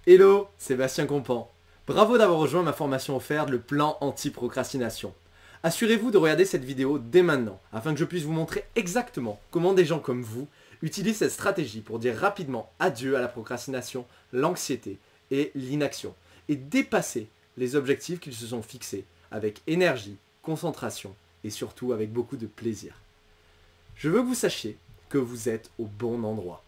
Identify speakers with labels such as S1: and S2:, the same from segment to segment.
S1: Hello, Sébastien Compan. Bravo d'avoir rejoint ma formation offerte, le plan anti-procrastination. Assurez-vous de regarder cette vidéo dès maintenant, afin que je puisse vous montrer exactement comment des gens comme vous utilisent cette stratégie pour dire rapidement adieu à la procrastination, l'anxiété et l'inaction, et dépasser les objectifs qu'ils se sont fixés avec énergie, concentration et surtout avec beaucoup de plaisir. Je veux que vous sachiez que vous êtes au bon endroit.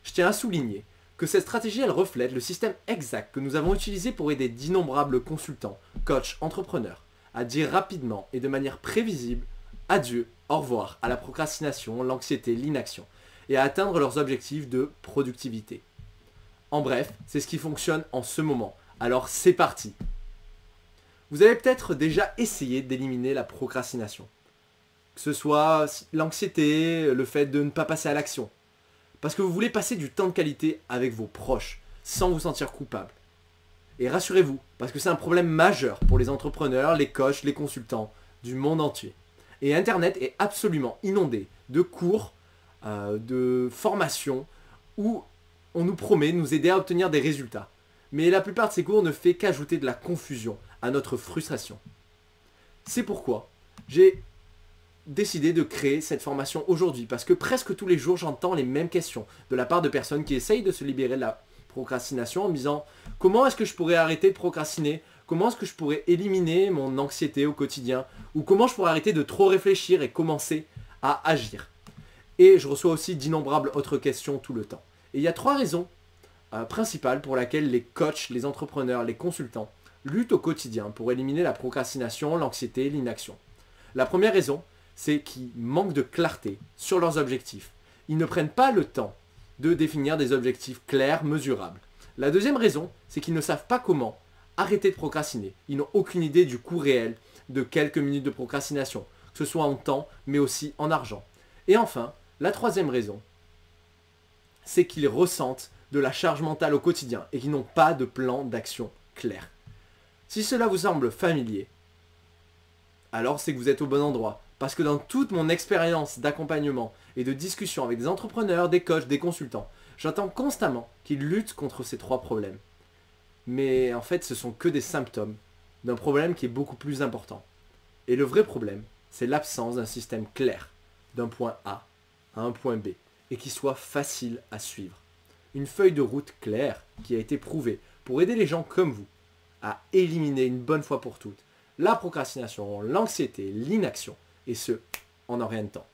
S1: Je tiens à souligner que cette stratégie elle reflète le système exact que nous avons utilisé pour aider d'innombrables consultants, coachs, entrepreneurs à dire rapidement et de manière prévisible adieu, au revoir à la procrastination, l'anxiété, l'inaction et à atteindre leurs objectifs de productivité. En bref, c'est ce qui fonctionne en ce moment. Alors c'est parti. Vous avez peut-être déjà essayé d'éliminer la procrastination. Que ce soit l'anxiété, le fait de ne pas passer à l'action. Parce que vous voulez passer du temps de qualité avec vos proches, sans vous sentir coupable. Et rassurez-vous, parce que c'est un problème majeur pour les entrepreneurs, les coachs, les consultants du monde entier. Et Internet est absolument inondé de cours, de formations, où on nous promet de nous aider à obtenir des résultats. Mais la plupart de ces cours ne fait qu'ajouter de la confusion à notre frustration. C'est pourquoi j'ai décidé de créer cette formation aujourd'hui parce que presque tous les jours j'entends les mêmes questions de la part de personnes qui essayent de se libérer de la procrastination en me disant comment est-ce que je pourrais arrêter de procrastiner, comment est-ce que je pourrais éliminer mon anxiété au quotidien ou comment je pourrais arrêter de trop réfléchir et commencer à agir. Et je reçois aussi d'innombrables autres questions tout le temps. Et il y a trois raisons principales pour lesquelles les coachs, les entrepreneurs, les consultants luttent au quotidien pour éliminer la procrastination, l'anxiété, l'inaction. La première raison, c'est qu'ils manquent de clarté sur leurs objectifs. Ils ne prennent pas le temps de définir des objectifs clairs, mesurables. La deuxième raison, c'est qu'ils ne savent pas comment arrêter de procrastiner. Ils n'ont aucune idée du coût réel de quelques minutes de procrastination, que ce soit en temps, mais aussi en argent. Et enfin, la troisième raison, c'est qu'ils ressentent de la charge mentale au quotidien et qu'ils n'ont pas de plan d'action clair. Si cela vous semble familier, alors c'est que vous êtes au bon endroit. Parce que dans toute mon expérience d'accompagnement et de discussion avec des entrepreneurs, des coachs, des consultants, j'entends constamment qu'ils luttent contre ces trois problèmes. Mais en fait, ce sont que des symptômes d'un problème qui est beaucoup plus important. Et le vrai problème, c'est l'absence d'un système clair, d'un point A à un point B, et qui soit facile à suivre. Une feuille de route claire qui a été prouvée pour aider les gens comme vous à éliminer une bonne fois pour toutes la procrastination, l'anxiété, l'inaction, et ce, en un rien de temps.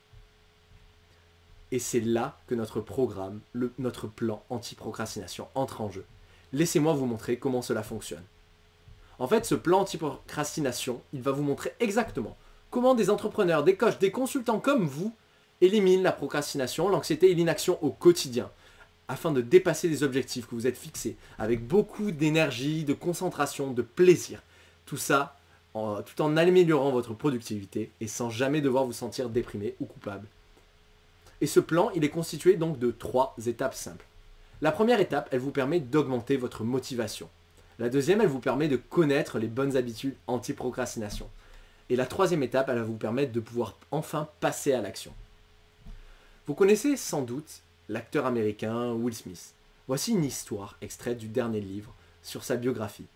S1: Et c'est là que notre programme, notre plan anti-procrastination entre en jeu. Laissez-moi vous montrer comment cela fonctionne. En fait, ce plan anti-procrastination, il va vous montrer exactement comment des entrepreneurs, des coachs, des consultants comme vous éliminent la procrastination, l'anxiété et l'inaction au quotidien, afin de dépasser les objectifs que vous êtes fixés, avec beaucoup d'énergie, de concentration, de plaisir. Tout ça tout en améliorant votre productivité et sans jamais devoir vous sentir déprimé ou coupable. Et ce plan, il est constitué donc de trois étapes simples. La première étape, elle vous permet d'augmenter votre motivation. La deuxième, elle vous permet de connaître les bonnes habitudes anti-procrastination. Et la troisième étape, elle va vous permettre de pouvoir enfin passer à l'action. Vous connaissez sans doute l'acteur américain Will Smith. Voici une histoire extraite du dernier livre sur sa biographie.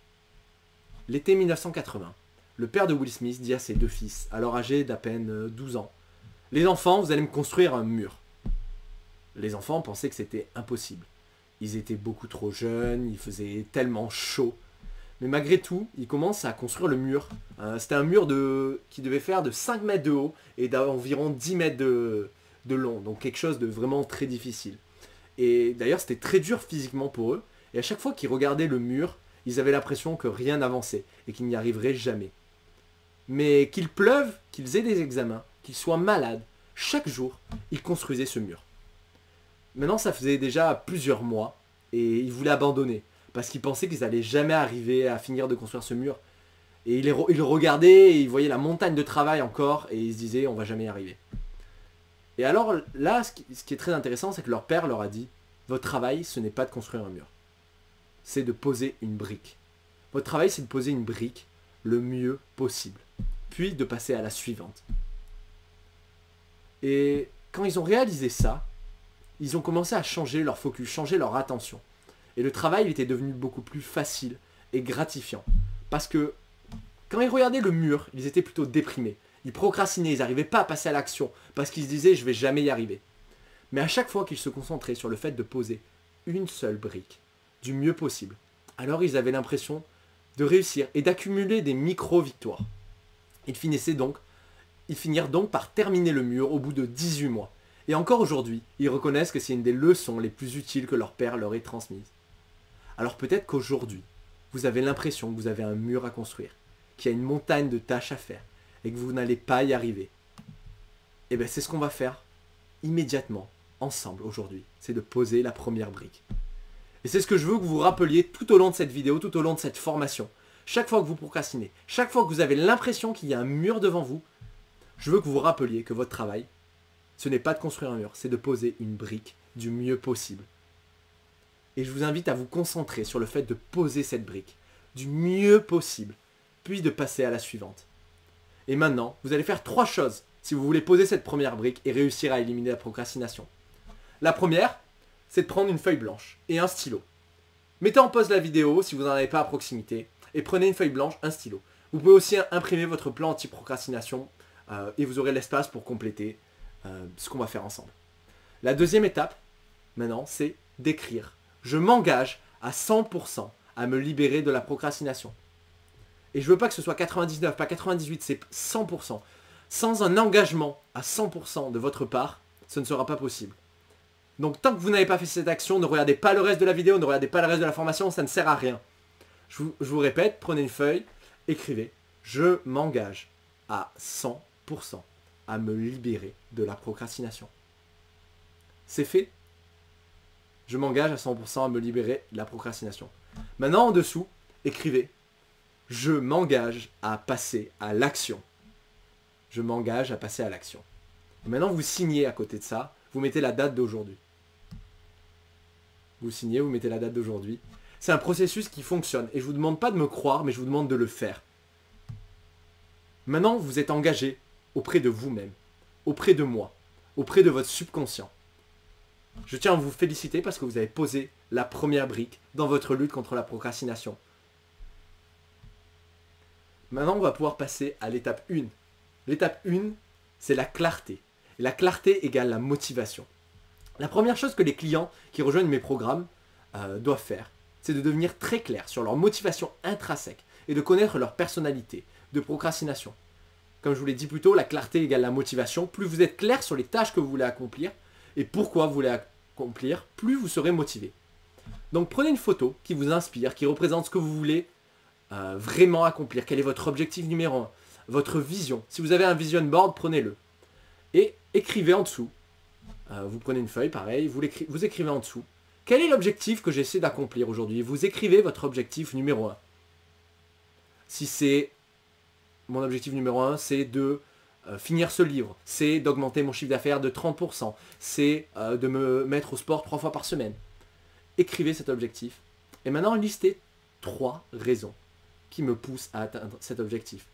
S1: L'été 1980. Le père de Will Smith dit à ses deux fils, alors âgés d'à peine 12 ans, « Les enfants, vous allez me construire un mur. » Les enfants pensaient que c'était impossible. Ils étaient beaucoup trop jeunes, il faisait tellement chaud. Mais malgré tout, ils commencent à construire le mur. C'était un mur qui devait faire de 5 mètres de haut et d'environ 10 mètres de long. Donc quelque chose de vraiment très difficile. Et d'ailleurs, c'était très dur physiquement pour eux. Et à chaque fois qu'ils regardaient le mur, ils avaient l'impression que rien n'avançait et qu'ils n'y arriveraient jamais. Mais qu'il pleuve, qu'ils aient des examens, qu'ils soient malades, chaque jour, ils construisaient ce mur. Maintenant, ça faisait déjà plusieurs mois et ils voulaient abandonner parce qu'ils pensaient qu'ils n'allaient jamais arriver à finir de construire ce mur. Et ils le regardaient et ils voyaient la montagne de travail encore et ils se disaient on va jamais y arriver. Et alors là, ce qui est très intéressant, c'est que leur père leur a dit votre travail, ce n'est pas de construire un mur, c'est de poser une brique. Votre travail, c'est de poser une brique le mieux possible, puis de passer à la suivante. Et quand ils ont réalisé ça, ils ont commencé à changer leur focus, changer leur attention. Et le travail il était devenu beaucoup plus facile et gratifiant. Parce que quand ils regardaient le mur, ils étaient plutôt déprimés. Ils procrastinaient, ils n'arrivaient pas à passer à l'action parce qu'ils se disaient je vais jamais y arriver. Mais à chaque fois qu'ils se concentraient sur le fait de poser une seule brique du mieux possible, alors ils avaient l'impression de réussir et d'accumuler des micro-victoires. Ils finirent donc par terminer le mur au bout de 18 mois. Et encore aujourd'hui, ils reconnaissent que c'est une des leçons les plus utiles que leur père leur ait transmises. Alors peut-être qu'aujourd'hui, vous avez l'impression que vous avez un mur à construire, qu'il y a une montagne de tâches à faire et que vous n'allez pas y arriver. Et bien c'est ce qu'on va faire immédiatement, ensemble aujourd'hui, c'est de poser la première brique. Et c'est ce que je veux que vous vous rappeliez tout au long de cette vidéo, tout au long de cette formation. Chaque fois que vous procrastinez, chaque fois que vous avez l'impression qu'il y a un mur devant vous, je veux que vous vous rappeliez que votre travail, ce n'est pas de construire un mur, c'est de poser une brique du mieux possible. Et je vous invite à vous concentrer sur le fait de poser cette brique du mieux possible, puis de passer à la suivante. Et maintenant, vous allez faire 3 choses si vous voulez poser cette première brique et réussir à éliminer la procrastination. La première, c'est de prendre une feuille blanche et un stylo. Mettez en pause la vidéo si vous n'en avez pas à proximité et prenez une feuille blanche, un stylo. Vous pouvez aussi imprimer votre plan anti-procrastination et vous aurez l'espace pour compléter ce qu'on va faire ensemble. La deuxième étape, maintenant, c'est d'écrire. Je m'engage à 100% à me libérer de la procrastination. Et je ne veux pas que ce soit 99, pas 98, c'est 100%. Sans un engagement à 100% de votre part, ce ne sera pas possible. Donc tant que vous n'avez pas fait cette action, ne regardez pas le reste de la vidéo, ne regardez pas le reste de la formation, ça ne sert à rien. Je vous répète, prenez une feuille, écrivez. Je m'engage à 100% à me libérer de la procrastination. C'est fait. Je m'engage à 100% à me libérer de la procrastination. Maintenant, en dessous, écrivez. Je m'engage à passer à l'action. Je m'engage à passer à l'action. Et maintenant, vous signez à côté de ça. Vous mettez la date d'aujourd'hui. Vous signez, vous mettez la date d'aujourd'hui. C'est un processus qui fonctionne. Et je ne vous demande pas de me croire, mais je vous demande de le faire. Maintenant, vous êtes engagé auprès de vous-même, auprès de moi, auprès de votre subconscient. Je tiens à vous féliciter parce que vous avez posé la première brique dans votre lutte contre la procrastination. Maintenant, on va pouvoir passer à l'étape 1. L'étape 1, c'est la clarté. Et la clarté égale la motivation. La première chose que les clients qui rejoignent mes programmes doivent faire, c'est de devenir très clair sur leur motivation intrinsèque et de connaître leur personnalité de procrastination. Comme je vous l'ai dit plus tôt, la clarté égale la motivation. Plus vous êtes clair sur les tâches que vous voulez accomplir et pourquoi vous voulez accomplir, plus vous serez motivé. Donc prenez une photo qui vous inspire, qui représente ce que vous voulez vraiment accomplir. Quel est votre objectif numéro 1, votre vision. Si vous avez un vision board, prenez-le. Et écrivez en dessous. Vous prenez une feuille, pareil, vous écrivez en dessous. Quel est l'objectif que j'essaie d'accomplir aujourd'hui? Vous écrivez votre objectif numéro 1. Si c'est mon objectif numéro 1, c'est de finir ce livre, c'est d'augmenter mon chiffre d'affaires de 30%, c'est de me mettre au sport 3 fois par semaine. Écrivez cet objectif. Et maintenant, listez 3 raisons qui me poussent à atteindre cet objectif.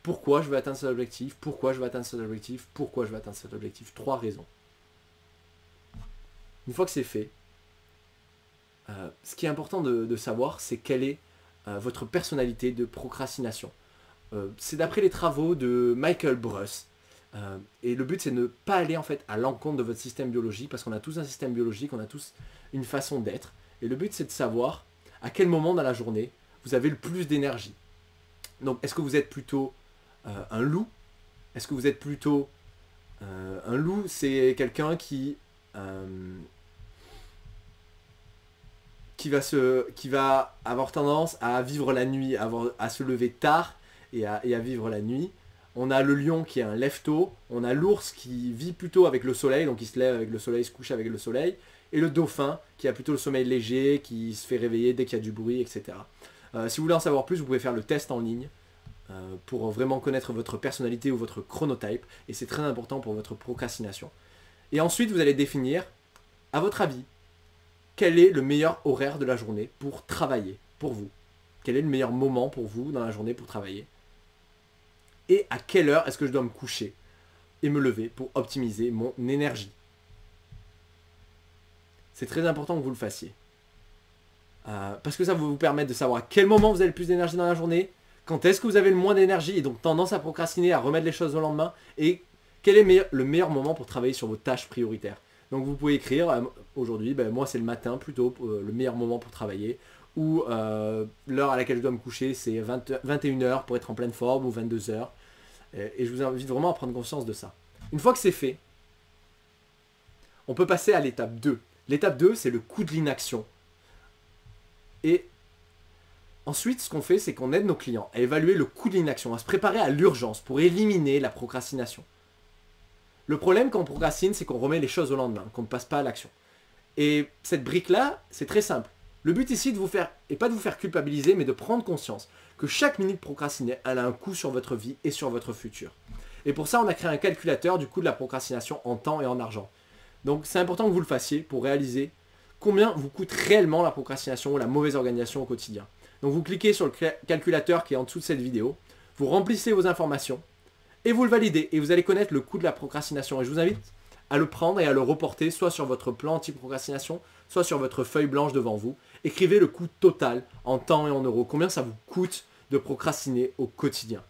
S1: Pourquoi je veux atteindre cet objectif? Pourquoi je veux atteindre cet objectif? Pourquoi je veux atteindre cet objectif? 3 raisons. Une fois que c'est fait, ce qui est important de savoir, c'est quelle est votre personnalité de procrastination. C'est d'après les travaux de Michael Breus. Et le but, c'est de ne pas aller en fait à l'encontre de votre système biologique, parce qu'on a tous un système biologique, on a tous une façon d'être. Et le but, c'est de savoir à quel moment dans la journée vous avez le plus d'énergie. Donc, est-ce que vous êtes plutôt un loup? Est-ce que vous êtes plutôt... un loup, c'est quelqu'un qui va avoir tendance à vivre la nuit, à se lever tard et à vivre la nuit. On a le lion qui est un lève-tôt, on a l'ours qui vit plutôt avec le soleil, donc il se lève avec le soleil, se couche avec le soleil, et le dauphin qui a plutôt le sommeil léger, qui se fait réveiller dès qu'il y a du bruit, etc. Si vous voulez en savoir plus, vous pouvez faire le test en ligne pour vraiment connaître votre personnalité ou votre chronotype, et c'est très important pour votre procrastination. Et ensuite, vous allez définir, à votre avis, quel est le meilleur horaire de la journée pour travailler, pour vous? Quel est le meilleur moment pour vous dans la journée pour travailler? Et à quelle heure est-ce que je dois me coucher et me lever pour optimiser mon énergie? C'est très important que vous le fassiez. Parce que ça va vous permettre de savoir à quel moment vous avez le plus d'énergie dans la journée, quand est-ce que vous avez le moins d'énergie et donc tendance à procrastiner, à remettre les choses au lendemain, et quel est le meilleur moment pour travailler sur vos tâches prioritaires. Donc vous pouvez écrire, aujourd'hui, moi c'est le matin plutôt, le meilleur moment pour travailler, ou l'heure à laquelle je dois me coucher c'est 21h pour être en pleine forme, ou 22h. Et je vous invite vraiment à prendre conscience de ça. Une fois que c'est fait, on peut passer à l'étape 2. L'étape 2, c'est le coût de l'inaction. Et ensuite, ce qu'on fait, c'est qu'on aide nos clients à évaluer le coût de l'inaction, à se préparer à l'urgence pour éliminer la procrastination. Le problème quand on procrastine, c'est qu'on remet les choses au lendemain, qu'on ne passe pas à l'action. Et cette brique-là, c'est très simple. Le but ici est pas de vous faire culpabiliser, mais de prendre conscience que chaque minute procrastinée, elle a un coût sur votre vie et sur votre futur. Et pour ça, on a créé un calculateur du coût de la procrastination en temps et en argent. Donc c'est important que vous le fassiez pour réaliser combien vous coûte réellement la procrastination ou la mauvaise organisation au quotidien. Donc vous cliquez sur le calculateur qui est en dessous de cette vidéo, vous remplissez vos informations et vous le validez et vous allez connaître le coût de la procrastination. Et je vous invite à le prendre et à le reporter soit sur votre plan anti-procrastination, soit sur votre feuille blanche devant vous. Écrivez le coût total en temps et en euros. Combien ça vous coûte de procrastiner au quotidien.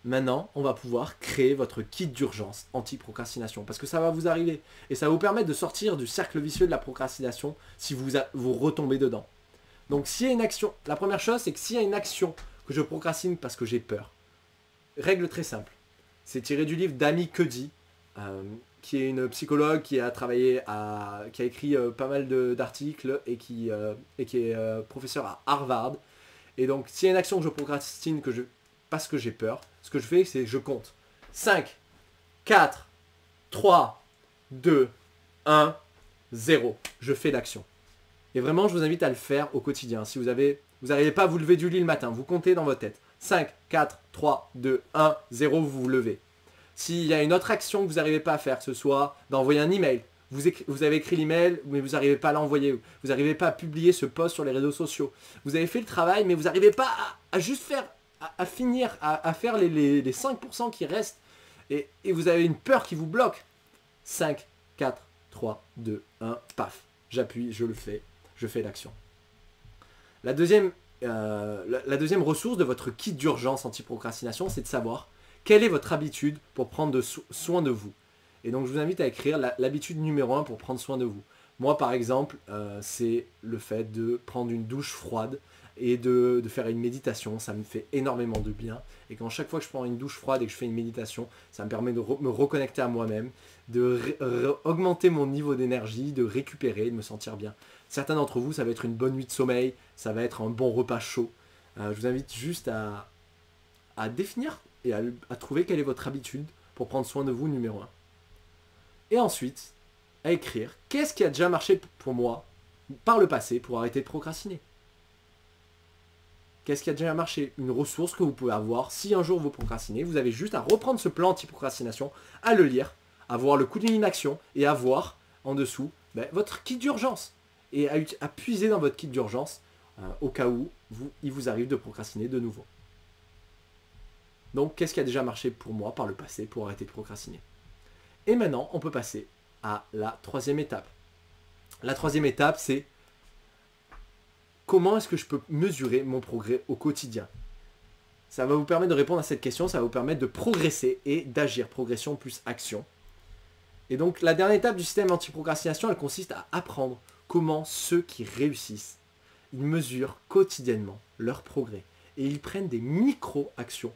S1: Maintenant, on va pouvoir créer votre kit d'urgence anti-procrastination parce que ça va vous arriver et ça va vous permettre de sortir du cercle vicieux de la procrastination si vous retombez dedans. Donc s'il y a une action, la première chose c'est que s'il y a une action que je procrastine parce que j'ai peur, règle très simple, c'est tiré du livre d'Amy Cuddy, qui est une psychologue qui a travaillé, qui a écrit pas mal d'articles et qui est professeur à Harvard. Et donc s'il y a une action que je procrastine parce que j'ai peur, ce que je fais, c'est que je compte 5, 4, 3, 2, 1, 0. Je fais l'action. Et vraiment, je vous invite à le faire au quotidien. Si vous n'arrivez pas à vous lever du lit le matin, vous comptez dans votre tête. 5, 4, 3, 2, 1, 0, vous vous levez. S'il y a une autre action que vous n'arrivez pas à faire, que ce soit d'envoyer un email, vous avez écrit l'email, mais vous n'arrivez pas à l'envoyer, vous n'arrivez pas à publier ce post sur les réseaux sociaux, vous avez fait le travail, mais vous n'arrivez pas à juste faire, à finir, à faire les 5% qui restent, et vous avez une peur qui vous bloque. 5, 4, 3, 2, 1, paf, j'appuie, je le fais, je fais l'action. La deuxième ressource de votre kit d'urgence anti-procrastination, c'est de savoir quelle est votre habitude pour prendre soin de vous. Et donc je vous invite à écrire l'habitude numéro 1 pour prendre soin de vous. Moi par exemple, c'est le fait de prendre une douche froide et de faire une méditation. Ça me fait énormément de bien. Et quand chaque fois que je prends une douche froide et que je fais une méditation, ça me permet de me reconnecter à moi-même, augmenter mon niveau d'énergie, de récupérer, de me sentir bien. Certains d'entre vous, ça va être une bonne nuit de sommeil, ça va être un bon repas chaud. Je vous invite juste à définir et à trouver quelle est votre habitude pour prendre soin de vous numéro 1. Et ensuite, à écrire qu'est-ce qui a déjà marché pour moi par le passé pour arrêter de procrastiner. Qu'est-ce qui a déjà marché? Une ressource que vous pouvez avoir si un jour vous procrastinez. Vous avez juste à reprendre ce plan anti-procrastination, à le lire, à voir le coût de l'inaction et à voir en dessous votre kit d'urgence. Et à puiser dans votre kit d'urgence au cas où il vous arrive de procrastiner de nouveau. Donc, qu'est-ce qui a déjà marché pour moi par le passé pour arrêter de procrastiner? Et maintenant, on peut passer à la troisième étape. La troisième étape, c'est comment est-ce que je peux mesurer mon progrès au quotidien? Ça va vous permettre de répondre à cette question, ça va vous permettre de progresser et d'agir. Progression plus action. Et donc, la dernière étape du système anti-procrastination, elle consiste à apprendre comment ceux qui réussissent, ils mesurent quotidiennement leur progrès. Et ils prennent des micro-actions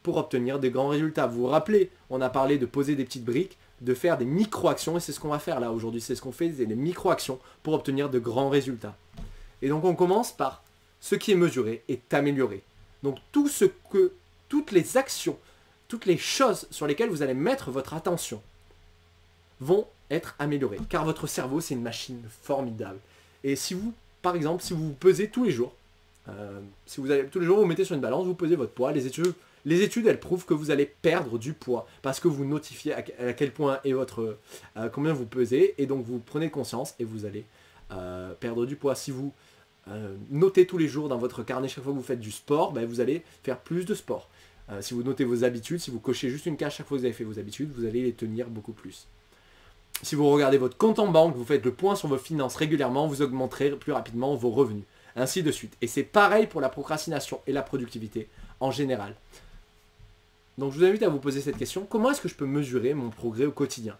S1: pour obtenir des grands résultats. Vous vous rappelez, on a parlé de poser des petites briques, de faire des micro-actions, et c'est ce qu'on va faire là aujourd'hui. C'est ce qu'on fait, c'est des micro-actions pour obtenir de grands résultats. Et donc on commence par ce qui est mesuré est amélioré. Donc toutes les actions, toutes les choses sur lesquelles vous allez mettre votre attention vont être améliorées. Car votre cerveau, c'est une machine formidable. Et si vous, par exemple, si vous vous pesez tous les jours, tous les jours vous mettez sur une balance, vous pesez votre poids, les études, elles prouvent que vous allez perdre du poids parce que vous notifiez à quel point est combien vous pesez et donc vous prenez conscience et vous allez perdre du poids. Si vous notez tous les jours dans votre carnet chaque fois que vous faites du sport, vous allez faire plus de sport. Si vous notez vos habitudes, si vous cochez juste une case chaque fois que vous avez fait vos habitudes, vous allez les tenir beaucoup plus. Si vous regardez votre compte en banque, vous faites le point sur vos finances régulièrement, vous augmenterez plus rapidement vos revenus. Ainsi de suite. Et c'est pareil pour la procrastination et la productivité en général. Donc je vous invite à vous poser cette question. Comment est-ce que je peux mesurer mon progrès au quotidien?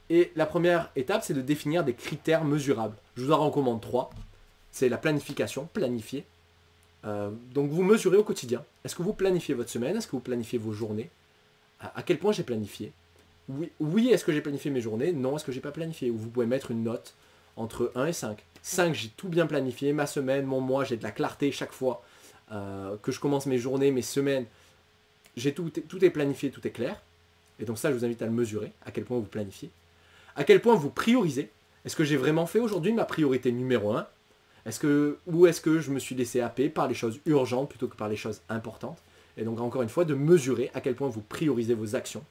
S1: Et la première étape, c'est de définir des critères mesurables. Je vous en recommande 3. C'est la planification, planifier. Donc vous mesurez au quotidien. Est-ce que vous planifiez votre semaine? Est-ce que vous planifiez vos journées? À quel point j'ai planifié? Oui, est-ce que j'ai planifié mes journées? Non, est-ce que j'ai pas planifié? Ou vous pouvez mettre une note entre 1 et 5. 5, j'ai tout bien planifié, ma semaine, mon mois, j'ai de la clarté chaque fois que je commence mes journées, mes semaines. Tout est planifié, tout est clair. Et donc ça, je vous invite à le mesurer, à quel point vous planifiez. À quel point vous priorisez. Est-ce que j'ai vraiment fait aujourd'hui ma priorité numéro 1? Ou est-ce que je me suis laissé happer par les choses urgentes plutôt que par les choses importantes? Et donc encore une fois, de mesurer à quel point vous priorisez vos actions.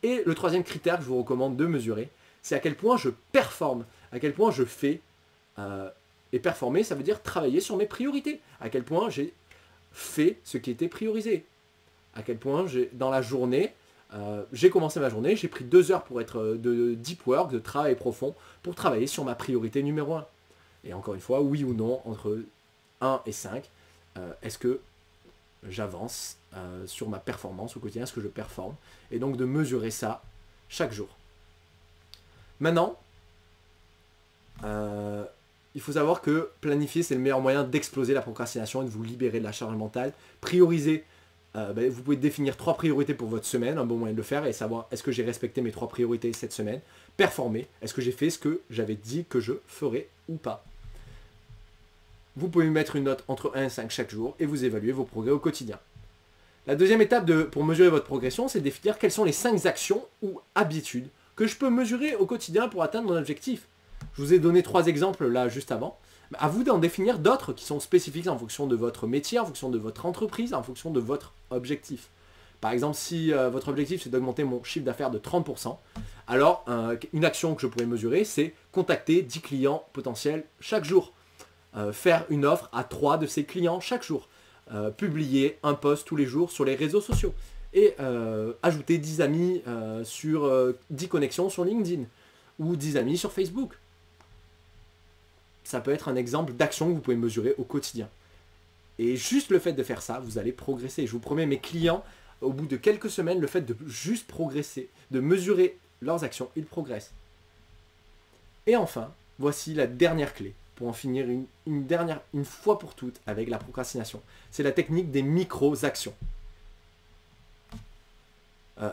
S1: Et le troisième critère que je vous recommande de mesurer, c'est à quel point je performe, à quel point je fais. Et performer, ça veut dire travailler sur mes priorités. À quel point j'ai fait ce qui était priorisé. À quel point dans la journée, j'ai commencé ma journée, j'ai pris 2 heures pour être de deep work, de travail profond, pour travailler sur ma priorité numéro 1. Et encore une fois, oui ou non, entre 1 et 5, est-ce que j'avance sur ma performance au quotidien, est-ce que je performe? Et donc de mesurer ça chaque jour. Maintenant, il faut savoir que planifier, c'est le meilleur moyen d'exploser la procrastination et de vous libérer de la charge mentale. Prioriser, vous pouvez définir 3 priorités pour votre semaine, un bon moyen de le faire, et savoir est-ce que j'ai respecté mes 3 priorités cette semaine. Performer, est-ce que j'ai fait ce que j'avais dit que je ferais ou pas. Vous pouvez mettre une note entre 1 et 5 chaque jour et vous évaluez vos progrès au quotidien. La deuxième étape pour mesurer votre progression, c'est de définir quelles sont les 5 actions ou habitudes que je peux mesurer au quotidien pour atteindre mon objectif. Je vous ai donné 3 exemples là juste avant. À vous d'en définir d'autres qui sont spécifiques en fonction de votre métier, en fonction de votre entreprise, en fonction de votre objectif. Par exemple, si votre objectif c'est d'augmenter mon chiffre d'affaires de 30%, alors une action que je pourrais mesurer, c'est contacter 10 clients potentiels chaque jour. Faire une offre à 3 de ces clients chaque jour. Publier un post tous les jours sur les réseaux sociaux. Et ajouter 10 amis sur 10 connexions sur LinkedIn. Ou 10 amis sur Facebook. Ça peut être un exemple d'action que vous pouvez mesurer au quotidien. Et juste le fait de faire ça, vous allez progresser. Je vous promets, mes clients, au bout de quelques semaines, le fait de juste progresser, de mesurer leurs actions, ils progressent. Et enfin, voici la dernière clé pour en finir une fois pour toutes avec la procrastination. C'est la technique des micro-actions.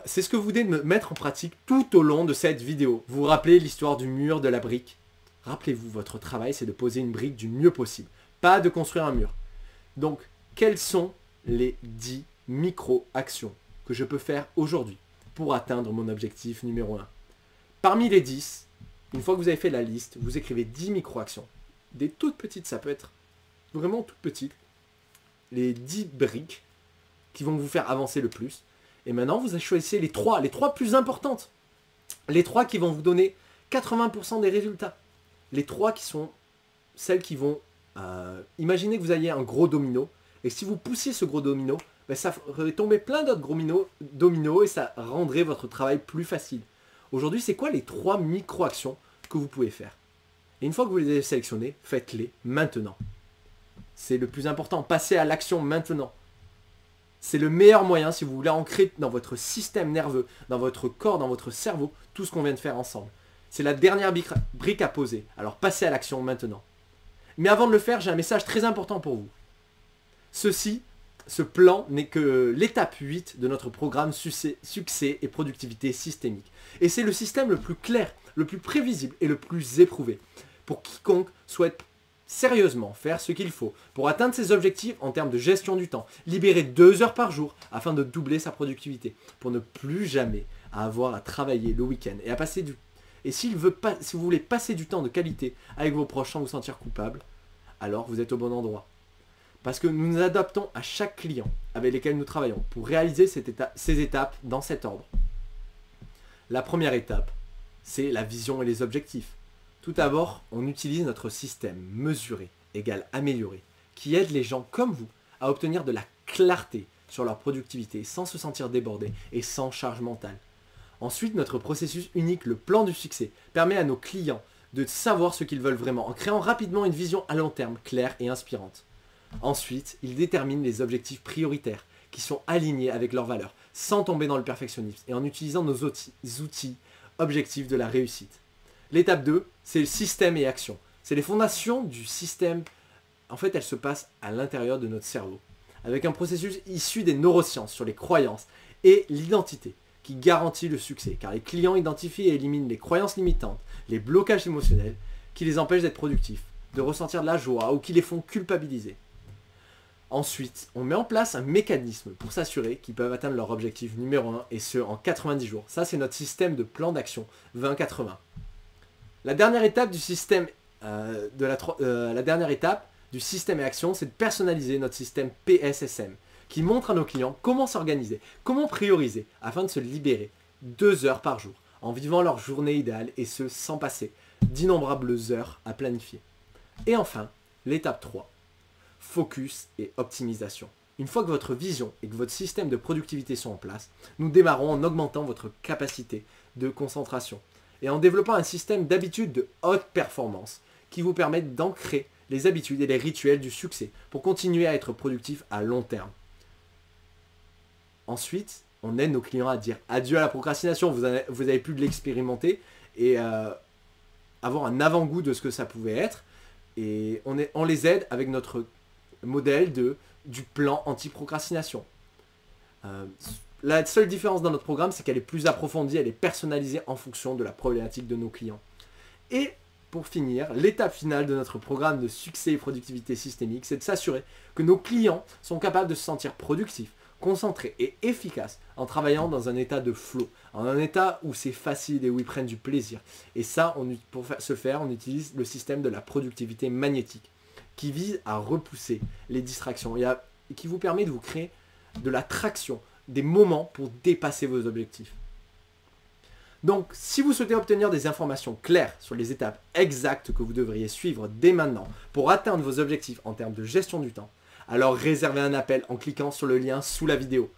S1: C'est ce que vous devez mettre en pratique tout au long de cette vidéo. Vous vous rappelez l'histoire du mur, de la brique? Rappelez-vous, votre travail, c'est de poser une brique du mieux possible, pas de construire un mur. Donc, quelles sont les 10 micro-actions que je peux faire aujourd'hui pour atteindre mon objectif numéro 1? Parmi les 10, une fois que vous avez fait la liste, vous écrivez 10 micro-actions. Des toutes petites, ça peut être vraiment toutes petites. Les 10 briques qui vont vous faire avancer le plus. Et maintenant, vous choisissez les 3 plus importantes. Les 3 qui vont vous donner 80% des résultats. Les 3 qui sont celles qui vont... imaginez que vous ayez un gros domino. Et si vous poussiez ce gros domino, ça ferait tomber plein d'autres gros dominos et ça rendrait votre travail plus facile. Aujourd'hui, c'est quoi les 3 micro-actions que vous pouvez faire? Et une fois que vous les avez sélectionnées, faites-les maintenant. C'est le plus important. Passez à l'action maintenant. C'est le meilleur moyen si vous voulez ancrer dans votre système nerveux, dans votre corps, dans votre cerveau, tout ce qu'on vient de faire ensemble. C'est la dernière brique à poser. Alors passez à l'action maintenant. Mais avant de le faire, j'ai un message très important pour vous. Ce plan n'est que l'étape 8 de notre programme Succès et Productivité Systémique. Et c'est le système le plus clair, le plus prévisible et le plus éprouvé pour quiconque souhaite sérieusement faire ce qu'il faut pour atteindre ses objectifs en termes de gestion du temps, libérer 2 heures par jour afin de doubler sa productivité, pour ne plus jamais avoir à travailler le week-end et à passer du... Et si vous voulez passer du temps de qualité avec vos proches sans vous sentir coupable, alors vous êtes au bon endroit. Parce que nous nous adaptons à chaque client avec lequel nous travaillons pour réaliser ces étapes dans cet ordre. La première étape, c'est la vision et les objectifs. Tout d'abord, on utilise notre système mesuré égale amélioré, qui aide les gens comme vous à obtenir de la clarté sur leur productivité sans se sentir débordés et sans charge mentale. Ensuite, notre processus unique, le plan du succès, permet à nos clients de savoir ce qu'ils veulent vraiment en créant rapidement une vision à long terme, claire et inspirante. Ensuite, il détermine les objectifs prioritaires qui sont alignés avec leurs valeurs, sans tomber dans le perfectionnisme et en utilisant nos outils objectifs de la réussite. L'étape 2, c'est le système et action. C'est les fondations du système. En fait, elles se passent à l'intérieur de notre cerveau, avec un processus issu des neurosciences sur les croyances et l'identité, qui garantit le succès, car les clients identifient et éliminent les croyances limitantes, les blocages émotionnels qui les empêchent d'être productifs, de ressentir de la joie ou qui les font culpabiliser. Ensuite, on met en place un mécanisme pour s'assurer qu'ils peuvent atteindre leur objectif numéro 1 et ce en 90 jours. Ça, c'est notre système de plan d'action 20-80. La dernière étape du système du système et action, c'est de personnaliser notre système PSSM, qui montre à nos clients comment s'organiser, comment prioriser, afin de se libérer 2 heures par jour, en vivant leur journée idéale, et ce, sans passer d'innombrables heures à planifier. Et enfin, l'étape 3, focus et optimisation. Une fois que votre vision et que votre système de productivité sont en place, nous démarrons en augmentant votre capacité de concentration et en développant un système d'habitudes de haute performance qui vous permettent d'ancrer les habitudes et les rituels du succès pour continuer à être productif à long terme. Ensuite, on aide nos clients à dire adieu à la procrastination. Vous avez pu l'expérimenter et avoir un avant-goût de ce que ça pouvait être. Et on les aide avec notre modèle du plan anti-procrastination. La seule différence dans notre programme, c'est qu'elle est plus approfondie, elle est personnalisée en fonction de la problématique de nos clients. Et pour finir, l'étape finale de notre programme de succès et productivité systémique, c'est de s'assurer que nos clients sont capables de se sentir productifs, concentrés et efficaces en travaillant dans un état de flow, en un état où c'est facile et où ils prennent du plaisir. Et ça, pour ce faire, on utilise le système de la productivité magnétique qui vise à repousser les distractions et qui vous permet de vous créer de la traction, des moments pour dépasser vos objectifs. Donc, si vous souhaitez obtenir des informations claires sur les étapes exactes que vous devriez suivre dès maintenant pour atteindre vos objectifs en termes de gestion du temps, alors réservez un appel en cliquant sur le lien sous la vidéo.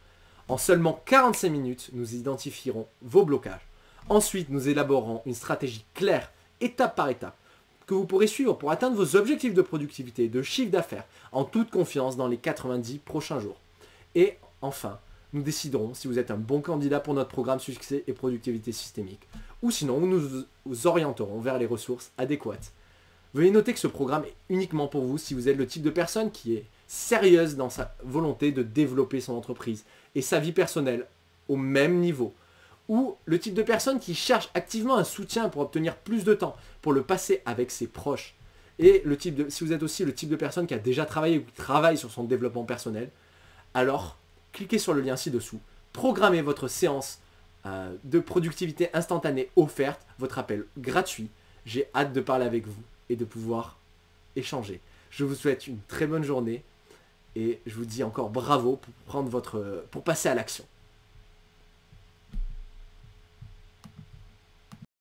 S1: En seulement 45 minutes, nous identifierons vos blocages. Ensuite, nous élaborerons une stratégie claire, étape par étape, que vous pourrez suivre pour atteindre vos objectifs de productivité et de chiffre d'affaires en toute confiance dans les 90 prochains jours. Et enfin, nous déciderons si vous êtes un bon candidat pour notre programme succès et productivité systémique. Ou sinon, nous vous orienterons vers les ressources adéquates. Veuillez noter que ce programme est uniquement pour vous si vous êtes le type de personne qui est sérieuse dans sa volonté de développer son entreprise et sa vie personnelle au même niveau. Ou le type de personne qui cherche activement un soutien pour obtenir plus de temps, pour le passer avec ses proches. Et si vous êtes aussi le type de personne qui a déjà travaillé ou qui travaille sur son développement personnel, alors cliquez sur le lien ci-dessous, programmez votre séance de productivité instantanée offerte, votre appel gratuit. J'ai hâte de parler avec vous et de pouvoir échanger. Je vous souhaite une très bonne journée et je vous dis encore bravo pour passer à l'action.